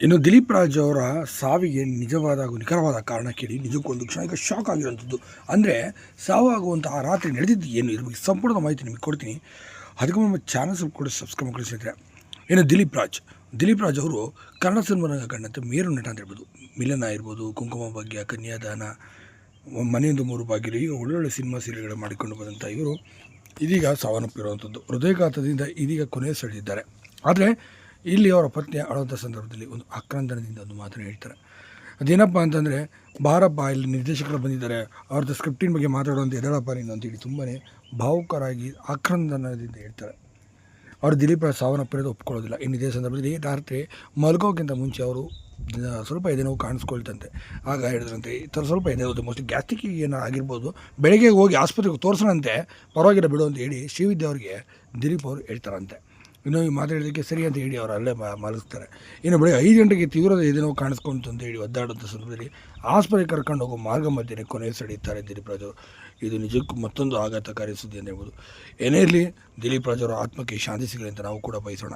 ಇನ್ನು ದಿಲೀಪ್ ರಾಜ್ ಅವರ ಸಾವಿಗೆ ನಿಜವಾದ ಹಾಗೂ ನಿಖರವಾದ ಕಾರಣ ಕೇಳಿ ನಿಜಕ್ಕೂ ಒಂದು ಕ್ಷಣಿಕ ಶಾಕ್ ಆಗಿರುವಂಥದ್ದು. ಅಂದರೆ ಸಾವಾಗುವಂತಹ ರಾತ್ರಿ ನಡೆದಿದ್ದು ಏನು, ಇದ್ರ ಬಗ್ಗೆ ಸಂಪೂರ್ಣ ಮಾಹಿತಿ ನಿಮಗೆ ಕೊಡ್ತೀನಿ. ಅದಕ್ಕೂ ನಮ್ಮ ಚಾನಲ್ ಸ್ವಲ್ಪ ಕೂಡ ಸಬ್ಸ್ಕ್ರೈಬ್ ಮಾಡಿ ಸ್ನೇಹಿತರೆ. ಇನ್ನು ದಿಲೀಪ್ ರಾಜ್ ಅವರು ಕನ್ನಡ ಸಿನಿಮಾರಂಗ ಕಂಡಂತೆ ಮೇರು ನಟ ಅಂತ ಹೇಳ್ಬೋದು. ಮಿಲನ ಇರ್ಬೋದು, ಕುಂಕುಮ ಭಾಗ್ಯ, ಕನ್ಯಾದಾನ, ಮನೆಯೊಂದು ಮೂರು ಬಾಗಿಲು, ಈಗ ಒಳ್ಳೊಳ್ಳೆ ಸಿನಿಮಾ ಸೀರಿಯಲ್ಗಳು ಮಾಡಿಕೊಂಡು ಬಂದಂಥ ಇವರು ಇದೀಗ ಸಾವನ್ನಪ್ಪಿರುವಂಥದ್ದು. ಹೃದಯಘಾತದಿಂದ ಇದೀಗ ಕೊನೆ ಸೆಳೆದಿದ್ದಾರೆ. ಆದರೆ ಇಲ್ಲಿ ಅವರ ಪತ್ನಿ ಅಳುವಂಥ ಸಂದರ್ಭದಲ್ಲಿ ಒಂದು ಆಕ್ರಂದನದಿಂದ ಒಂದು ಮಾತನ್ನು ಹೇಳ್ತಾರೆ. ಅದೇನಪ್ಪ ಅಂತಂದರೆ, ಬಾರಪ್ಪ ಇಲ್ಲಿ ನಿರ್ದೇಶಕರು ಬಂದಿದ್ದಾರೆ, ಅವ್ರದ್ದು ಸ್ಕ್ರಿಪ್ಟಿನ ಬಗ್ಗೆ ಮಾತಾಡುವಂಥ ಎದಳಪ್ಪ ನೀನು ಅಂತೇಳಿ ತುಂಬಾ ಭಾವುಕರಾಗಿ ಆಕ್ರಂದನದಿಂದ ಹೇಳ್ತಾರೆ. ಅವರು ದಿಲೀಪ್ ಸಾವನ್ನಪ್ಪಿರೋದು ಒಪ್ಕೊಳ್ಳೋದಿಲ್ಲ. ಇನ್ನು ಇದೇ ಸಂದರ್ಭದಲ್ಲಿ ರಾತ್ರಿ ಮಲ್ಗೋಕ್ಕಿಂತ ಮುಂಚೆ ಅವರು ಸ್ವಲ್ಪ ಎದೆನೋವು ಕಾಣಿಸ್ಕೊಳ್ತಂತೆ. ಆಗ ಹೇಳಿದ್ರಂತೆ ಈ ಥರ ಸ್ವಲ್ಪ ಎದೆನೋವು ಮೋಸ್ಟ್ಲಿ ಗ್ಯಾಸ್ಟ್ರಿಕ್ ಏನೋ ಆಗಿರ್ಬೋದು, ಬೆಳಗ್ಗೆ ಹೋಗಿ ಆಸ್ಪತ್ರೆಗೆ ತೋರಿಸೋಣಂತೆ, ಪರವಾಗಿಲ್ಲ ಬಿಡು ಅಂತ ಹೇಳಿ ಶ್ರೀವಿದ್ಯಾ ಅವರಿಗೆ ದಿಲೀಪ್ ಅವರು ಹೇಳ್ತಾರಂತೆ. ಇನ್ನು ಈ ಮಾತಾಡೋದಕ್ಕೆ ಸರಿ ಅಂತ ಹೇಳಿ ಅವರು ಅಲ್ಲೇ ಮಲಗಿಸ್ತಾರೆ. ಇನ್ನು ಬೆಳಗ್ಗೆ 5 ಗಂಟೆಗೆ ತೀವ್ರದ ಎದೆನೋವು ಕಾಣಿಸ್ಕೊಂತು ಅಂತ ಹೇಳಿ ಒದ್ದಾಡುವಂಥ ಸಂದರ್ಭದಲ್ಲಿ ಆಸ್ಪತ್ರೆಗೆ ಕರ್ಕೊಂಡು ಹೋಗೋ ಮಾರ್ಗ ಮಧ್ಯೆ ಕೊನೆ ಸೆಳೆಯುತ್ತಾರೆ ದಿಲೀಪ್ ರಾಜ್ ಅವರು. ಇದು ನಿಜಕ್ಕೂ ಮತ್ತೊಂದು ಆಘಾತಕಾರಿ ಸುದ್ದಿ ಅಂತ ಹೇಳ್ಬೋದು. ಏನೇ ಇರಲಿ, ದಿಲೀಪ್ ರಾಜ್ ಅವರ ಆತ್ಮಕ್ಕೆ ಶಾಂತಿ ಸಿಗಲಿ ಅಂತ ನಾವು ಕೂಡ ಬಯಸೋಣ.